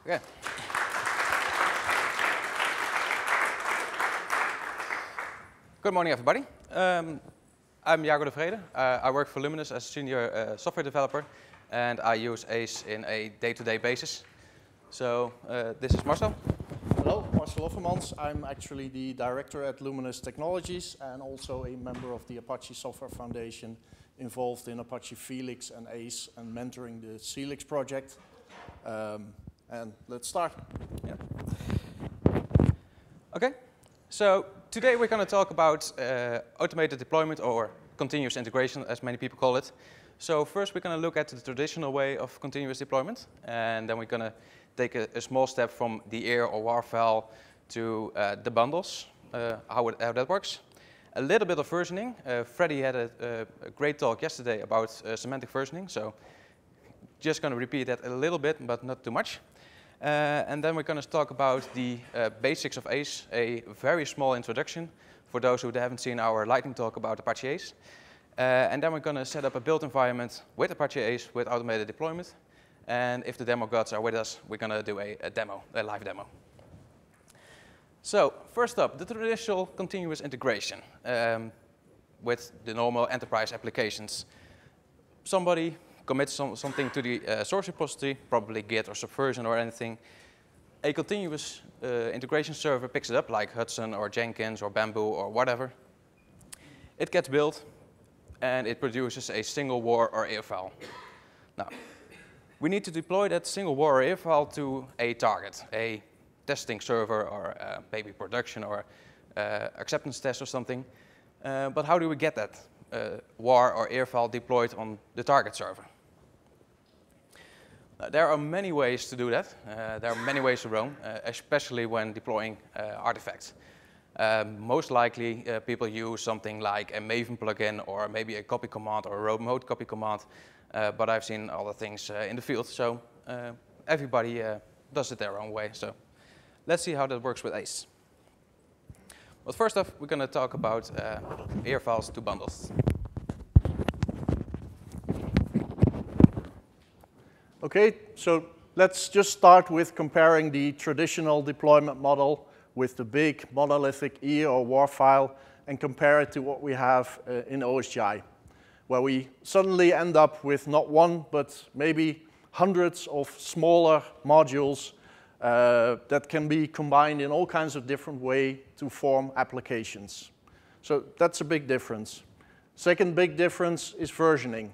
Okay. Good morning, everybody. I'm Jago de Vrede. I work for Luminous as a senior software developer, and I use ACE in a day-to-day basis. So this is Marcel. Hello, Marcel Offermans. I'm actually the director at Luminous Technologies and also a member of the Apache Software Foundation involved in Apache Felix and ACE and mentoring the Celix project. And let's start. Yeah. Okay, so today we're going to talk about automated deployment or continuous integration, as many people call it. So first we're going to look at the traditional way of continuous deployment, and then we're going to take a small step from the IR or WAR file to the bundles, how that works. A little bit of versioning. Freddie had a great talk yesterday about semantic versioning, so just going to repeat that a little bit, but not too much. And then we're going to talk about the basics of ACE, a very small introduction for those who haven't seen our lightning talk about Apache ACE. And then we're going to set up a build environment with Apache ACE with automated deployment. And if the demo gods are with us, we're going to do a demo, a live demo. So first up, the traditional continuous integration with the normal enterprise applications. Somebody commits something to the source repository, probably Git or Subversion or anything. A continuous integration server picks it up, like Hudson or Jenkins or Bamboo or whatever. It gets built, and it produces a single WAR or IR file. Now, we need to deploy that single WAR or IR file to a target, a testing server or maybe production or acceptance test or something. But how do we get that WAR or IR file deployed on the target server? There are many ways to do that. There are many ways to roam, especially when deploying artifacts. Most likely, people use something like a Maven plugin or maybe a copy command or a remote copy command. But I've seen other things in the field, so everybody does it their own way. So let's see how that works with ACE. But first off, we're going to talk about IR files to bundles. Okay, so let's just start with comparing the traditional deployment model with the big monolithic IR or WAR file and compare it to what we have in OSGI, where we suddenly end up with not one, but maybe hundreds of smaller modules that can be combined in all kinds of different ways to form applications. So that's a big difference. Second big difference is versioning,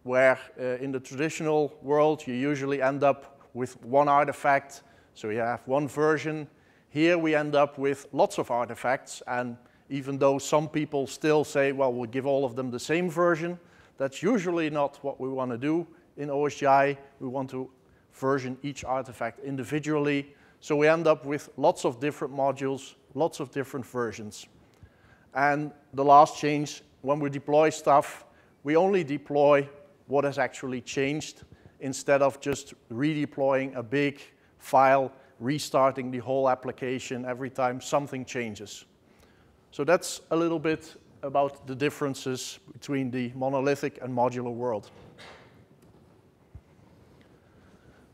where in the traditional world you usually end up with one artifact, so you have one version. Here we end up with lots of artifacts, and even though some people still say, well, we'll give all of them the same version, that's usually not what we want to do in OSGI. We want to version each artifact individually, so we end up with lots of different modules, lots of different versions. And the last change, when we deploy stuff, we only deploy what has actually changed instead of just redeploying a big file, restarting the whole application every time something changes. So that's a little bit about the differences between the monolithic and modular world.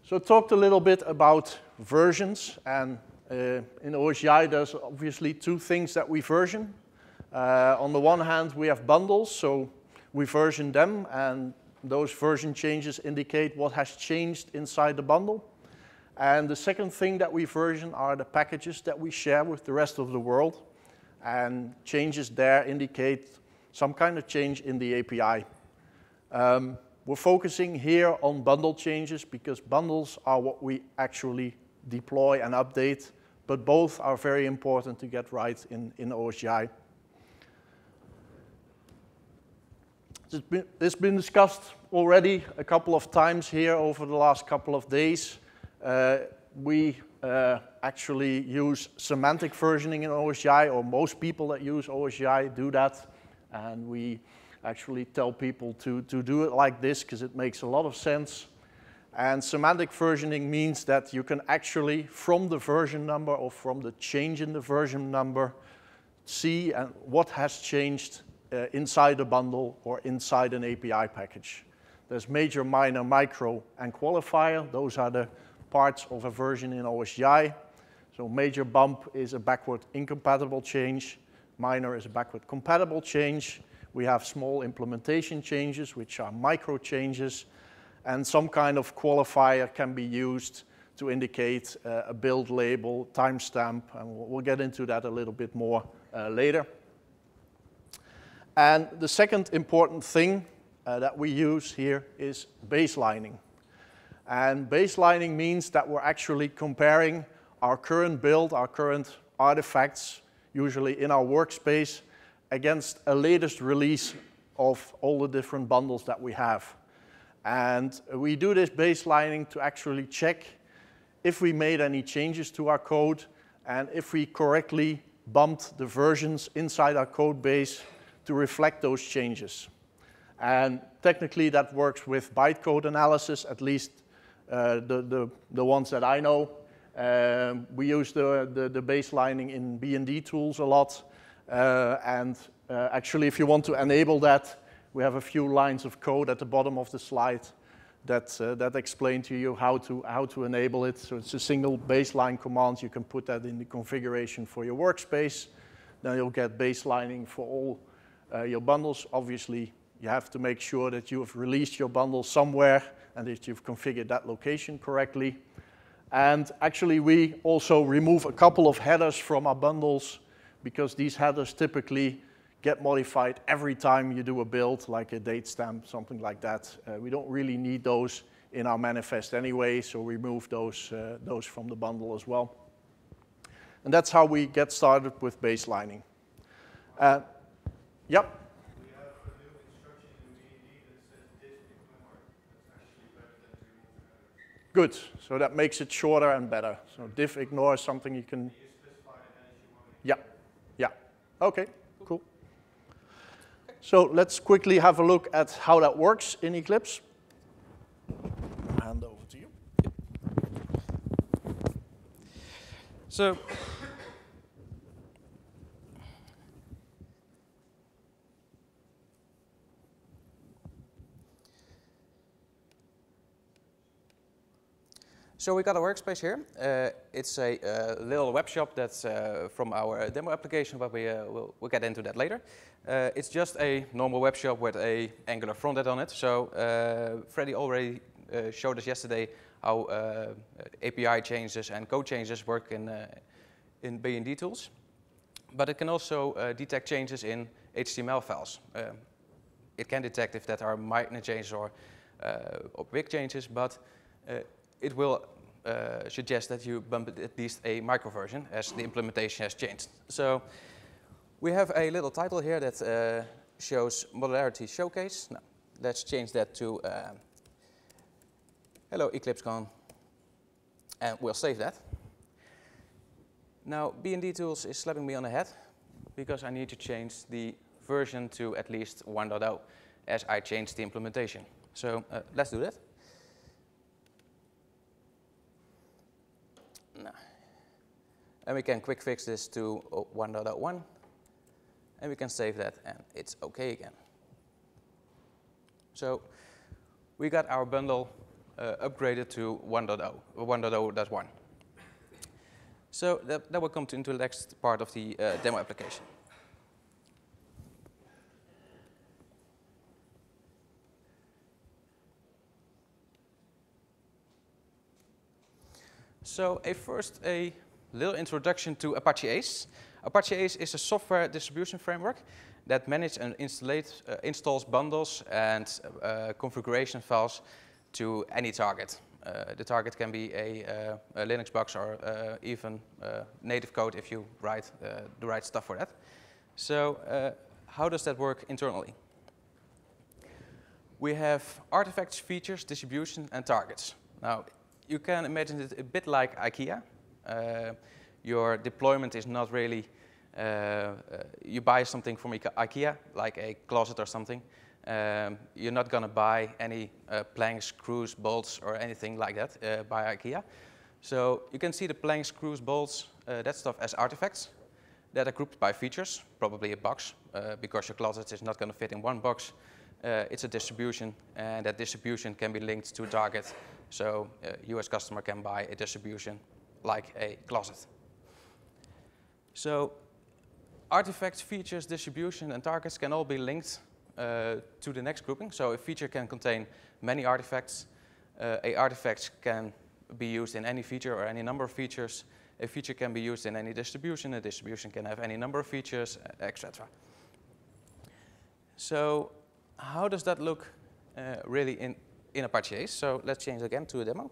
So I talked a little bit about versions, and in OSGI there's obviously two things that we version. On the one hand, we have bundles, so we version them, and those version changes indicate what has changed inside the bundle. And the second thing that we version are the packages that we share with the rest of the world. And changes there indicate some kind of change in the API. We're focusing here on bundle changes because bundles are what we actually deploy and update, but both are very important to get right in OSGI. It's been discussed already a couple of times here over the last couple of days. We actually use semantic versioning in OSGI, or most people that use OSGI do that. And we actually tell people to do it like this because it makes a lot of sense. And semantic versioning means that you can actually, from the version number or from the change in the version number, see what has changed inside a bundle or inside an API package. There's major, minor, micro, and qualifier. Those are the parts of a version in OSGI. So major bump is a backward incompatible change. Minor is a backward compatible change. We have small implementation changes, which are micro changes. And some kind of qualifier can be used to indicate a build label, timestamp, and we'll get into that a little bit more later. And the second important thing that we use here is baselining. And baselining means that we're actually comparing our current build, our current artifacts, usually in our workspace, against a latest release of all the different bundles that we have. And we do this baselining to actually check if we made any changes to our code and if we correctly bumped the versions inside our code base to reflect those changes. And technically that works with bytecode analysis, at least the ones that I know. We use the baselining in Bndtools a lot. Actually, if you want to enable that, we have a few lines of code at the bottom of the slide that explain to you how to enable it. So it's a single baseline command. You can put that in the configuration for your workspace. Then you'll get baselining for all your bundles. Obviously, you have to make sure that you have released your bundle somewhere and that you've configured that location correctly. And actually, we also remove a couple of headers from our bundles because these headers typically get modified every time you do a build, like a date stamp, something like that. We don't really need those in our manifest anyway, so remove those from the bundle as well. And that's how we get started with baselining. Yep. We have a new instruction in BND that says diff-ignore. That's actually better than remove headers. Good. So that makes it shorter and better. So diff-ignore is something you can... You specify it as you want it. Yeah. Yeah. Okay. Cool. So let's quickly have a look at how that works in Eclipse. Hand over to you. So we got a workspace here. It's a little web shop that's from our demo application, but we'll get into that later. It's just a normal web shop with a Angular frontend on it. So Freddy already showed us yesterday how API changes and code changes work in Bndtools. But it can also detect changes in HTML files. It can detect if that are minor changes or big changes, but it will suggest that you bump at least a micro version as the implementation has changed. So we have a little title here that shows Modularity Showcase. Now, let's change that to Hello EclipseCon, and we'll save that. Now Bndtools is slapping me on the head because I need to change the version to at least 1.0 as I changed the implementation. So let's do that. And we can quick fix this to 1.01, and we can save that, and it's okay again. So we got our bundle upgraded to 1.0.1. So that will come into the next part of the demo application. So first a little introduction to Apache ACE. Apache ACE is a software distribution framework that manages and installs bundles and configuration files to any target. The target can be a Linux box or even native code if you write the right stuff for that. So how does that work internally? We have artifacts, features, distribution, and targets. Now, you can imagine it a bit like IKEA. Your deployment is not really, you buy something from IKEA, like a closet or something. You're not going to buy any planks, screws, bolts, or anything like that by IKEA. So you can see the planks, screws, bolts, that stuff as artifacts that are grouped by features, probably a box, because your closet is not going to fit in one box. it's a distribution, and that distribution can be linked to a target. So you as customer can buy a distribution like a closet. So artifacts, features, distribution, and targets can all be linked to the next grouping. So a feature can contain many artifacts. A artifact can be used in any feature or any number of features. A feature can be used in any distribution. A distribution can have any number of features, etc. So how does that look really in Apache ACE? So let's change again to a demo.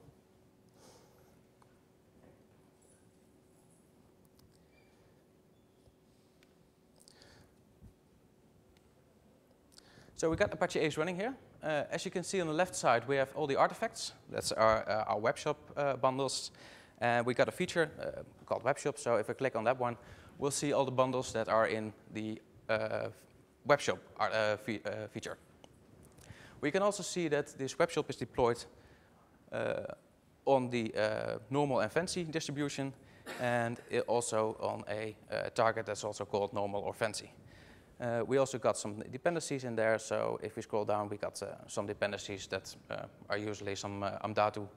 So we got Apache ACE running here. As you can see on the left side, we have all the artifacts. That's our web shop bundles. And we got a feature called web shop. So if I click on that one, we'll see all the bundles that are in the web shop feature. We can also see that this web shop is deployed on the normal and fancy distribution, and also on a target that's also called normal or fancy. We also got some dependencies in there, so if we scroll down, we got some dependencies that are usually some Bndtools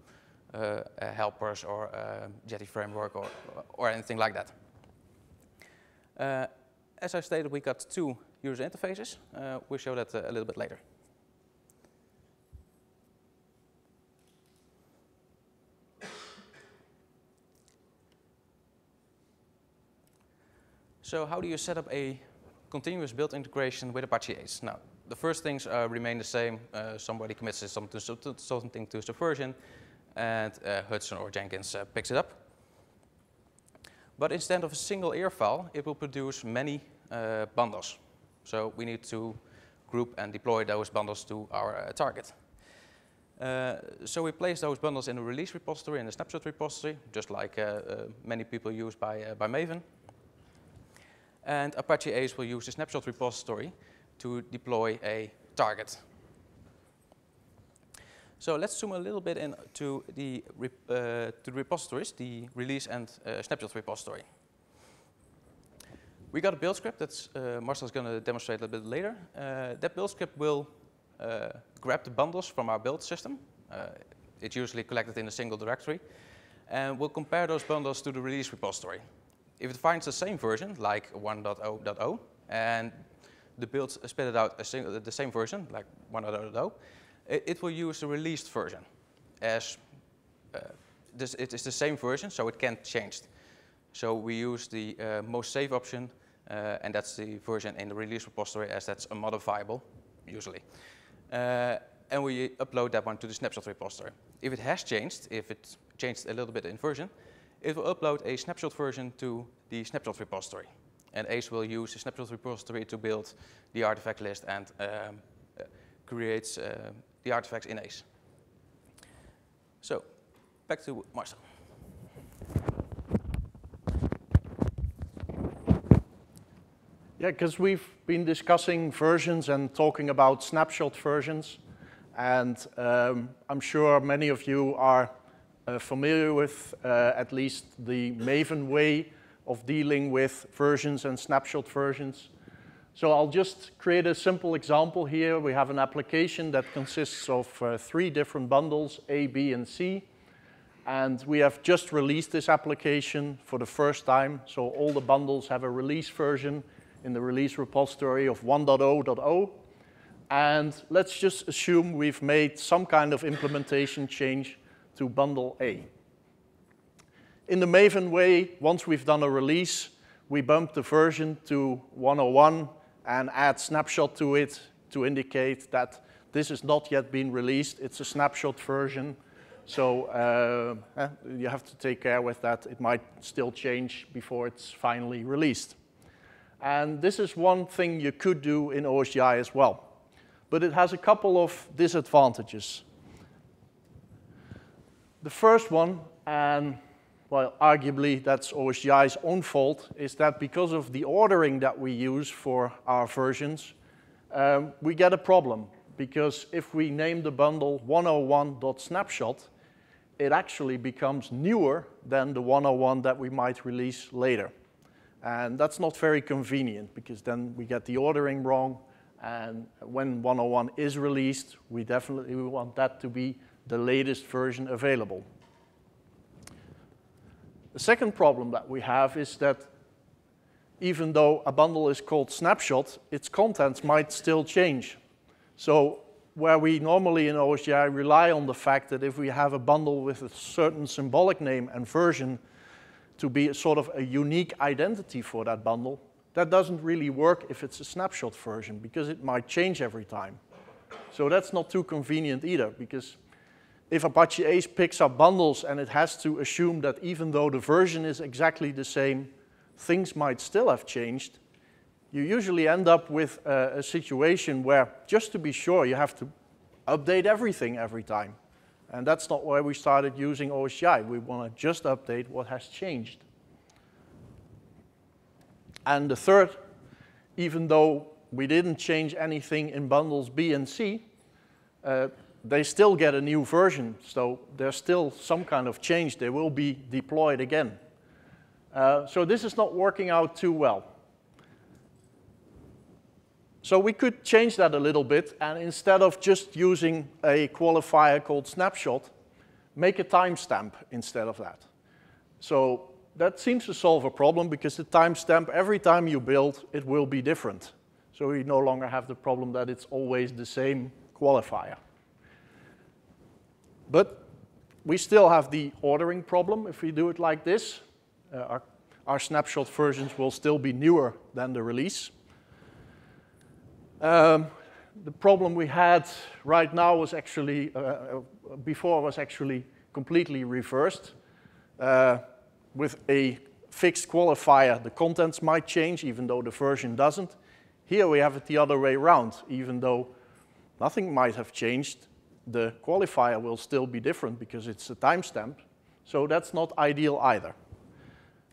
helpers or Jetty framework or anything like that. As I stated, we got two user interfaces. We'll show that a little bit later. So how do you set up a continuous build integration with Apache ACE? Now, the first things remain the same. Somebody commits something to Subversion, and Hudson or Jenkins picks it up. But instead of a single EAR file, it will produce many bundles. So we need to group and deploy those bundles to our target. So we place those bundles in a release repository and a snapshot repository, just like many people use by Maven. And Apache ACE will use the snapshot repository to deploy a target. So let's zoom a little bit into the repositories, the release and snapshot repository. We got a build script that Marcel's going to demonstrate a little bit later. That build script will grab the bundles from our build system. It's usually collected in a single directory. And we'll compare those bundles to the release repository. If it finds the same version, like 1.0.0, and the build spit it out the same version, like 1.0.0, it will use the released version. As it is the same version, so it can't change. So we use the most safe option, and that's the version in the release repository, as that's unmodifiable, usually. And we upload that one to the snapshot repository. If it has changed, if it changed a little bit in version, it will upload a snapshot version to the snapshot repository. And ACE will use the snapshot repository to build the artifact list and creates the artifacts in ACE. So, back to Marcel. Yeah, because we've been discussing versions and talking about snapshot versions. And I'm sure many of you are familiar with at least the Maven way of dealing with versions and snapshot versions. So I'll just create a simple example here. We have an application that consists of 3 different bundles, A, B, and C. And we have just released this application for the first time. So all the bundles have a release version in the release repository of 1.0.0. And let's just assume we've made some kind of implementation change to bundle A. In the Maven way, once we've done a release, we bump the version to 101 and add snapshot to it to indicate that this has not yet been released. It's a snapshot version, so you have to take care with that. It might still change before it's finally released. And this is one thing you could do in OSGI as well. But it has a couple of disadvantages. The first one, and well, arguably that's OSGI's own fault, is that because of the ordering that we use for our versions, we get a problem. Because if we name the bundle 101.snapshot, it actually becomes newer than the 101 that we might release later. And that's not very convenient, because then we get the ordering wrong, And when 101 is released, we definitely want that to be the latest version available. The second problem that we have is that even though a bundle is called snapshot, its contents might still change. So where we normally in OSGI rely on the fact that if we have a bundle with a certain symbolic name and version to be a sort of a unique identity for that bundle, that doesn't really work if it's a snapshot version because it might change every time. So that's not too convenient either, because if Apache ACE picks up bundles and it has to assume that even though the version is exactly the same, things might still have changed, you usually end up with a situation where, just to be sure, you have to update everything every time. And that's not why we started using OSGI. We want to just update what has changed. And the third, even though we didn't change anything in bundles B and C, they still get a new version. So there's still some kind of change. They will be deployed again. So this is not working out too well. So we could change that a little bit, and instead of just using a qualifier called snapshot, make a timestamp instead of that. So that seems to solve a problem, because the timestamp, every time you build, it will be different. So we no longer have the problem that it's always the same qualifier. But we still have the ordering problem if we do it like this. Our snapshot versions will still be newer than the release. The problem we had right now was actually, before was actually completely reversed. With a fixed qualifier, the contents might change even though the version doesn't. Here we have it the other way around. Even though nothing might have changed, the qualifier will still be different because it's a timestamp. So that's not ideal either.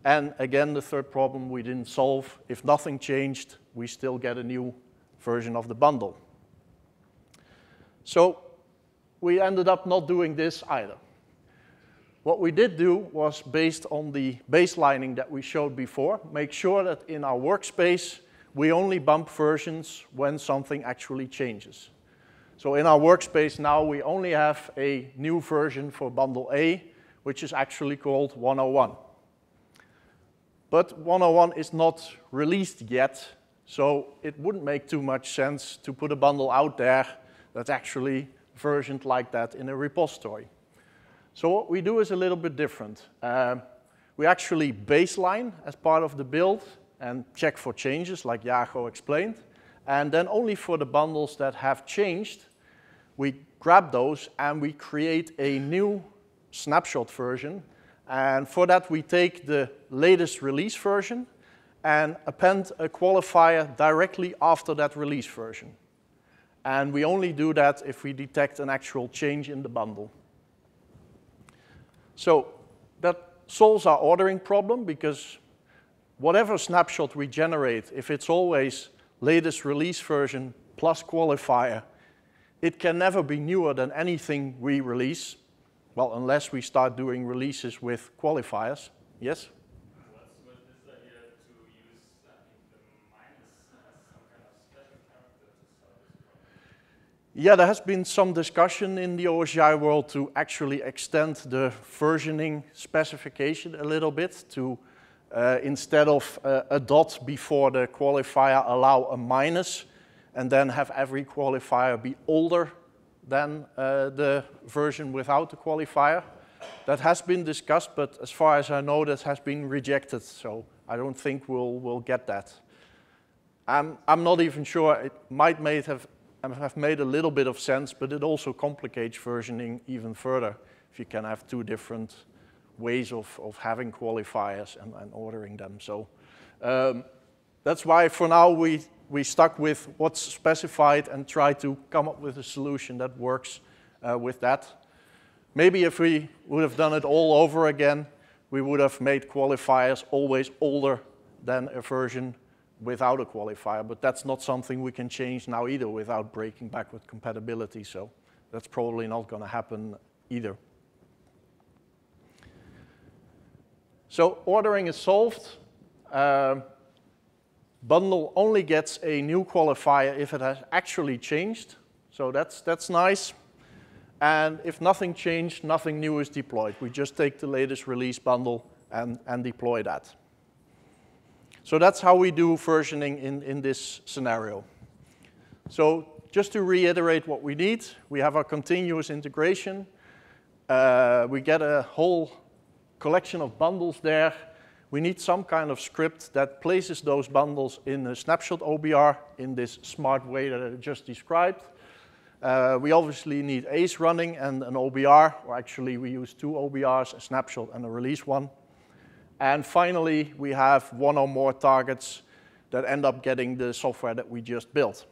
And again, the third problem we didn't solve. If nothing changed, we still get a new version of the bundle. So we ended up not doing this either. What we did do was, based on the baselining that we showed before, make sure that in our workspace we only bump versions when something actually changes. So in our workspace now we only have a new version for bundle A, which is actually called 101. But 101 is not released yet, so it wouldn't make too much sense to put a bundle out there that's actually versioned like that in a repository. So what we do is a little bit different. We actually baseline as part of the build and check for changes, like Jago explained. And then only for the bundles that have changed, we grab those and we create a new snapshot version. And for that, we take the latest release version and append a qualifier directly after that release version. And we only do that if we detect an actual change in the bundle. So that solves our ordering problem, because whatever snapshot we generate, if it's always latest release version plus qualifier, it can never be newer than anything we release. Well, unless we start doing releases with qualifiers. Yes? What's this idea to use, I think, the minus as some kind of special character to solve this problem? Yeah, there has been some discussion in the OSGI world to actually extend the versioning specification a little bit to, instead of a dot before the qualifier, allow a minus, and then have every qualifier be older than the version without the qualifier. That has been discussed, but as far as I know, that has been rejected, so I don't think we'll get that. I'm not even sure. It might have made a little bit of sense, but it also complicates versioning even further if you can have two different ways of having qualifiers and ordering them. So that's why for now we stuck with what's specified and try to come up with a solution that works with that. Maybe if we would have done it all over again, we would have made qualifiers always older than a version without a qualifier, but that's not something we can change now either without breaking backward compatibility, so that's probably not going to happen either. So ordering is solved. bundle only gets a new qualifier if it has actually changed. So that's nice. And if nothing changed, nothing new is deployed. We just take the latest release bundle and deploy that. So that's how we do versioning in this scenario. So just to reiterate what we need, we have our continuous integration. We get a whole collection of bundles there. We need some kind of script that places those bundles in a snapshot OBR in this smart way that I just described. We obviously need ACE running and an OBR, or actually we use two OBRs, a snapshot and a release one. And finally, we have one or more targets that end up getting the software that we just built.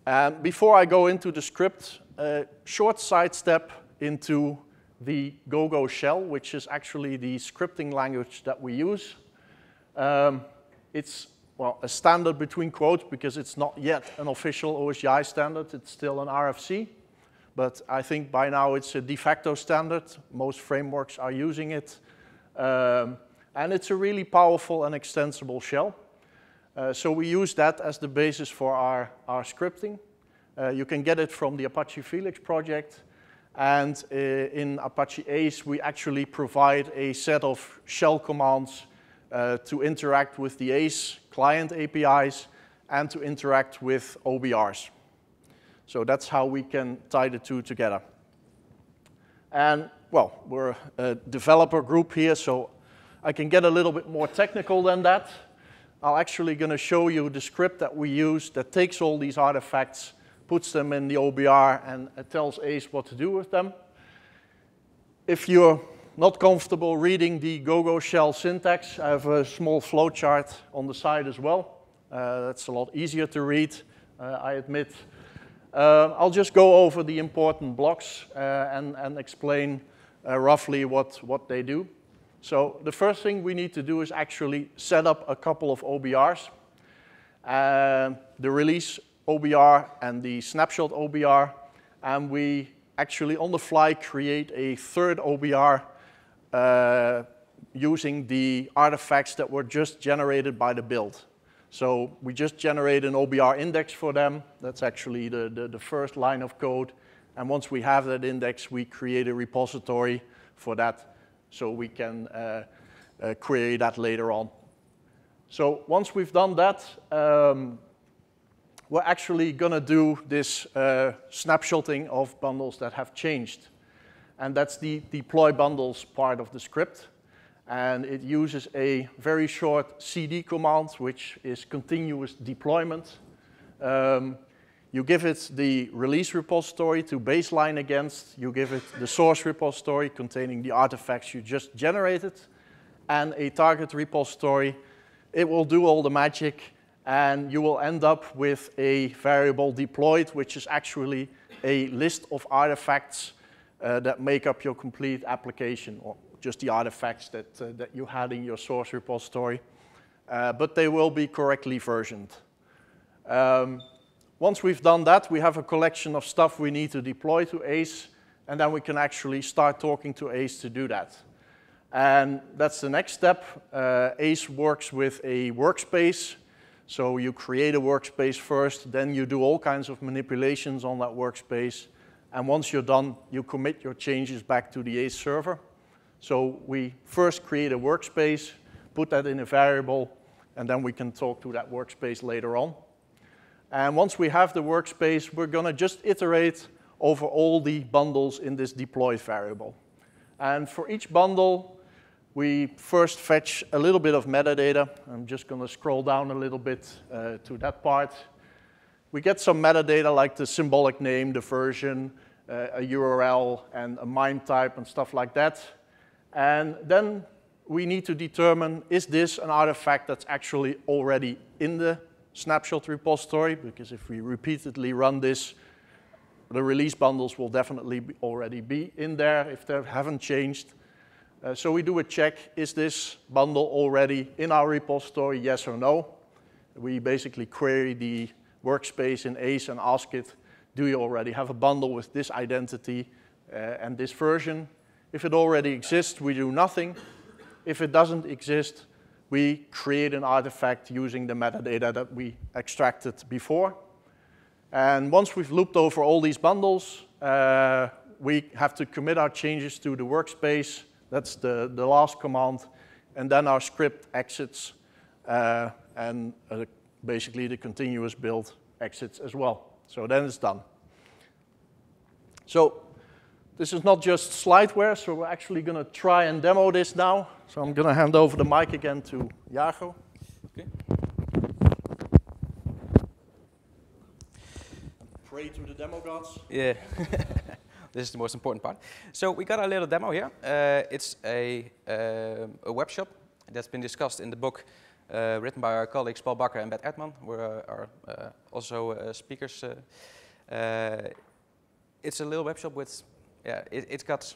And before I go into the script, a short sidestep into the GoGo shell, which is actually the scripting language that we use. It's, well, a standard between quotes because it's not yet an official OSGI standard. It's still an RFC. But I think by now it's a de facto standard. Most frameworks are using it. And it's a really powerful and extensible shell. So we use that as the basis for our scripting. You can get it from the Apache Felix project. And in Apache ACE, we actually provide a set of shell commands to interact with the ACE client APIs and to interact with OBRs. So that's how we can tie the two together. And, well, we're a developer group here, so I can get a little bit more technical than that. I'm actually going to show you the script that we use that takes all these artifacts, puts them in the OBR, and tells ACE what to do with them. If you're not comfortable reading the GoGo shell syntax, I have a small flowchart on the side as well. That's a lot easier to read, I admit. I'll just go over the important blocks and explain roughly what they do. So the first thing we need to do is actually set up a couple of OBRs. The release OBR and the snapshot OBR, and we actually on the fly create a third OBR using the artifacts that were just generated by the build. So we just generate an OBR index for them. That's actually the first line of code. And once we have that index, we create a repository for that so we can query that later on. So once we've done that, we're actually going to do this snapshotting of bundles that have changed. And that's the deploy bundles part of the script. And it uses a very short CD command, which is continuous deployment. You give it the release repository to baseline against. You give it the source repository containing the artifacts you just generated, and a target repository. It will do all the magic, and you will end up with a variable deployed, which is actually a list of artifacts that make up your complete application, or just the artifacts that you had in your source repository. But they will be correctly versioned. Once we've done that, we have a collection of stuff we need to deploy to ACE, and then we can actually start talking to ACE to do that. And that's the next step. ACE works with a workspace. So you create a workspace first, then you do all kinds of manipulations on that workspace. And once you're done, you commit your changes back to the ACE server. So we first create a workspace, put that in a variable, and then we can talk to that workspace later on. And once we have the workspace, we're going to just iterate over all the bundles in this deployed variable. And for each bundle, we first fetch a little bit of metadata. I'm just going to scroll down a little bit to that part. We get some metadata like the symbolic name, the version, a URL, and a MIME type and stuff like that. And then we need to determine, is this an artifact that's actually already in the snapshot repository? Because if we repeatedly run this, the release bundles will definitely already be in there if they haven't changed. So we do a check, is this bundle already in our repository, yes or no? We basically query the workspace in ACE and ask it, do you already have a bundle with this identity and this version? If it already exists, we do nothing. If it doesn't exist, we create an artifact using the metadata that we extracted before. And once we've looped over all these bundles, we have to commit our changes to the workspace. That's the last command. And then our script exits, and basically the continuous build exits as well. So then it's done. So this is not just slideware, so we're actually going to try and demo this now. So I'm going to hand over the mic again to Jago. Okay. Pray to the demo gods. Yeah, this is the most important part. So we got a little demo here. It's a web shop that's been discussed in the book written by our colleagues Paul Bakker and Bert Edman, who are also speakers. It's a little web shop with, it's got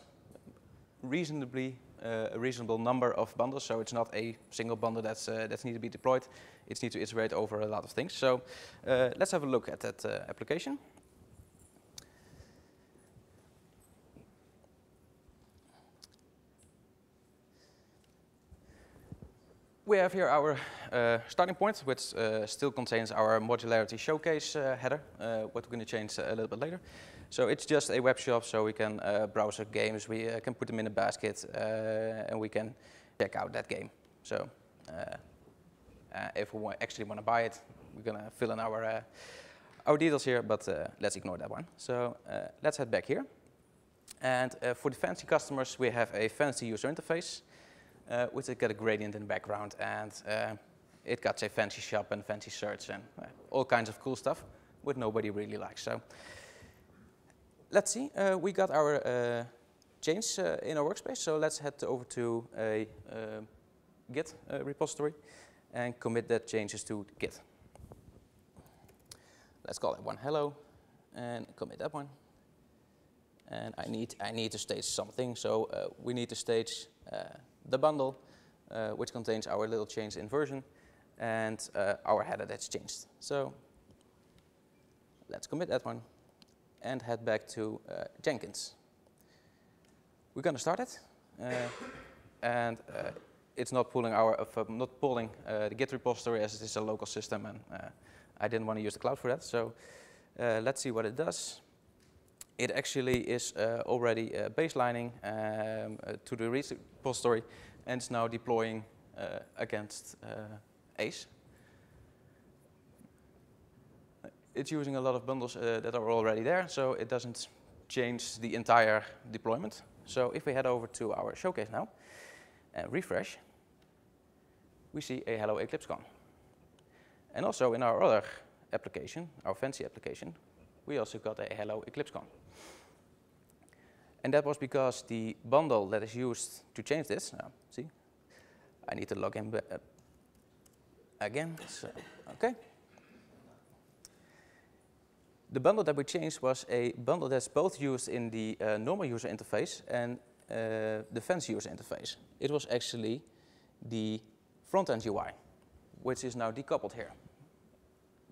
reasonably a reasonable number of bundles, so it's not a single bundle that's need to be deployed. It's need to iterate over a lot of things. So let's have a look at that application. We have here our starting point, which still contains our modularity showcase header, what we're going to change a little bit later. So it's just a web shop, so we can browse our games, we can put them in a basket, and we can check out that game. So if we actually want to buy it, we're going to fill in our details here, but let's ignore that one. So let's head back here. And for the fancy customers, we have a fancy user interface. Which it got a gradient in the background, and it got a fancy shop and fancy search and all kinds of cool stuff, which nobody really likes. So let's see. We got our change in our workspace, so let's head over to a Git repository and commit that changes to Git. Let's call that one hello, and commit that one. And I need to stage something, so we need to stage the bundle, which contains our little change in version, and our header that's changed. So let's commit that one and head back to Jenkins. We're going to start it, and it's not pulling the Git repository as it is a local system, and I didn't want to use the cloud for that. So let's see what it does. It actually is already baselining to the repository, and it's now deploying against ACE. It's using a lot of bundles that are already there, so it doesn't change the entire deployment. So if we head over to our showcase now and refresh, we see a hello Eclipse con. And also in our other application, our fancy application, we also got a hello Eclipse con. And that was because the bundle that is used to change this, see, I need to log in again, so, okay. The bundle that we changed was a bundle that's both used in the normal user interface and the fancy user interface. It was actually the front-end UI, which is now decoupled here,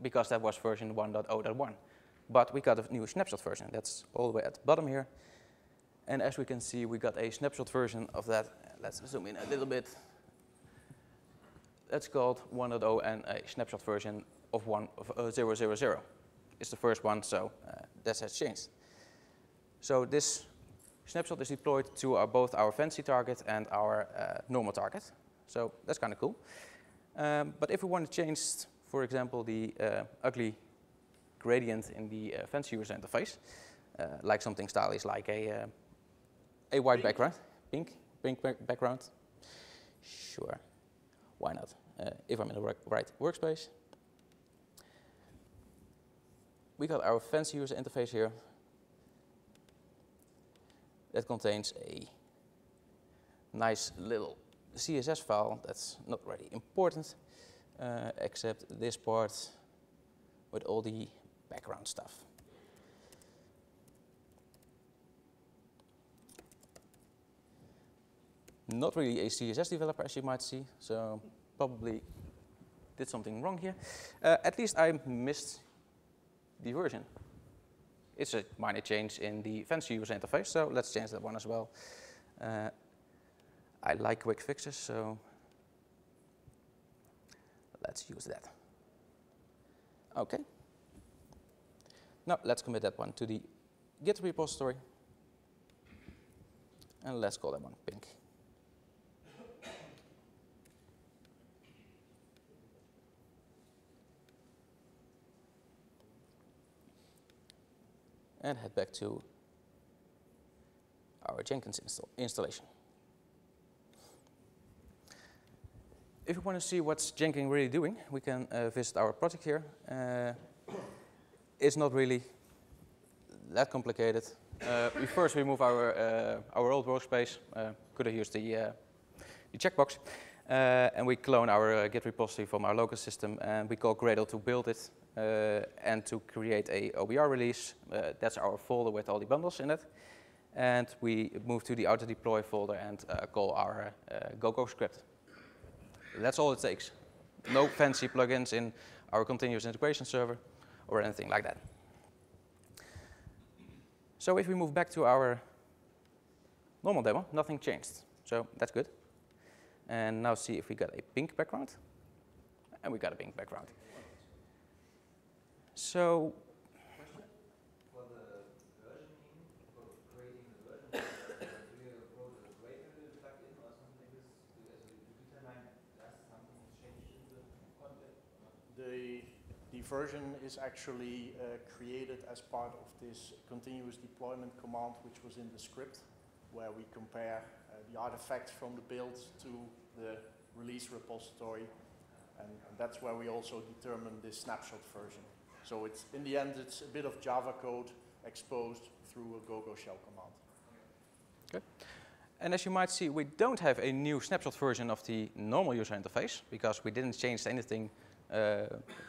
because that was version 1.0.1. But we got a new snapshot version. That's all the way at the bottom here. And as we can see, we got a snapshot version of that. Let's zoom in a little bit. That's called 1.0 and a snapshot version of 0.0.0. It's the first one, so that has changed. So this snapshot is deployed to both our fancy target and our normal target. So that's kind of cool. But if we want to change, for example, the ugly gradient in the fancy user interface, like something stylish, like a white background, pink background. Sure, why not? If I'm in the right workspace. We got our fancy user interface here that contains a nice little CSS file that's not really important, except this part with all the background stuff. Not really a CSS developer, as you might see, so probably did something wrong here. At least I missed the version. It's a minor change in the fancy user interface, so let's change that one as well. I like quick fixes, so let's use that. Okay. Now let's commit that one to the Git repository. And let's call that one pink. And head back to our Jenkins installation. If you want to see what's Jenkins really doing, we can visit our project here. It's not really that complicated. We first remove our old workspace. Could have used the checkbox. And we clone our Git repository from our local system, and we call Gradle to build it and to create a OBR release. That's our folder with all the bundles in it. And we move to the auto-deploy folder and call our GoGo script. That's all it takes. No fancy plugins in our continuous integration server or anything like that. So if we move back to our normal demo, nothing changed. So that's good. And now see if we got a pink background. And we got a pink background. So for the versioning, for creating the version, do you wrote a Gradle plugin or something like this? To determine does something change in the content? The version is actually created as part of this continuous deployment command, which was in the script, where we compare the artifacts from the build to the release repository, and that's where we also determine this snapshot version. So it's, in the end, it's a bit of Java code exposed through a GoGo shell command. okay. And as you might see, we don't have a new snapshot version of the normal user interface because we didn't change anything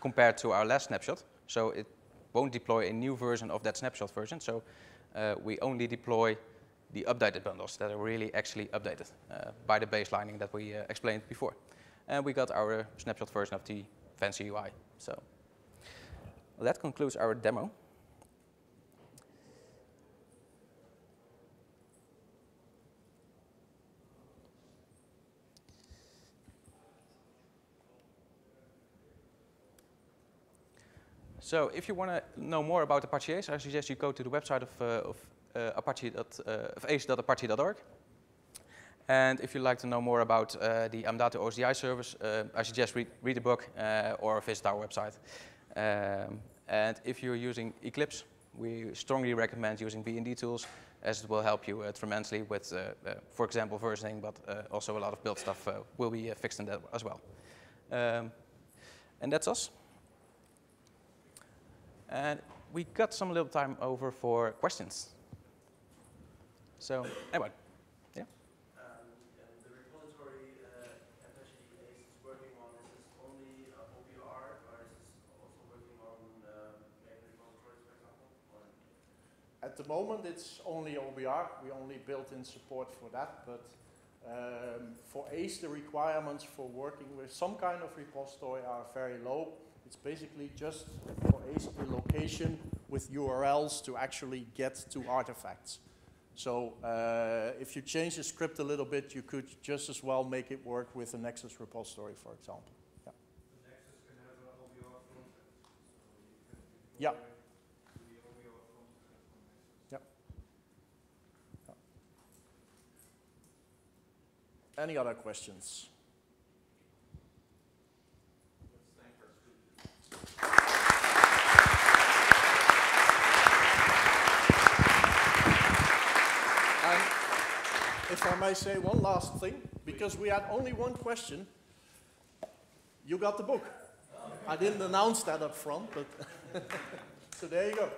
compared to our last snapshot. So it won't deploy a new version of that snapshot version. So we only deploy the updated bundles that are really actually updated by the baselining that we explained before. And we got our snapshot version of the fancy UI. So that concludes our demo. So if you want to know more about Apache ACE, I suggest you go to the website of ace.apache.org. And if you'd like to know more about the Amdato OSDI service, I suggest read the book or visit our website. And if you're using Eclipse, we strongly recommend using Bndtools, as it will help you tremendously with, for example, versioning, but also a lot of build stuff will be fixed in that as well. And that's us. And we got some little time over for questions. So, anyway, yeah? The repository Apache ACE is working on, is this only OBR, or is this also working on main repositories, for example? Or? At the moment, it's only OBR. We only built in support for that. But for ACE, the requirements for working with some kind of repository are very low. It's basically just for ACE a location with URLs to actually get to artifacts. So if you change the script a little bit, you could just as well make it work with a Nexus repository, for example. Yeah. The Nexus can have an OBR front end. So you can Yeah. to the OBR front end from Nexus. Yeah. Yeah. Any other questions? If I may say one last thing, because we had only one question, you got the book. I didn't announce that up front, but so there you go.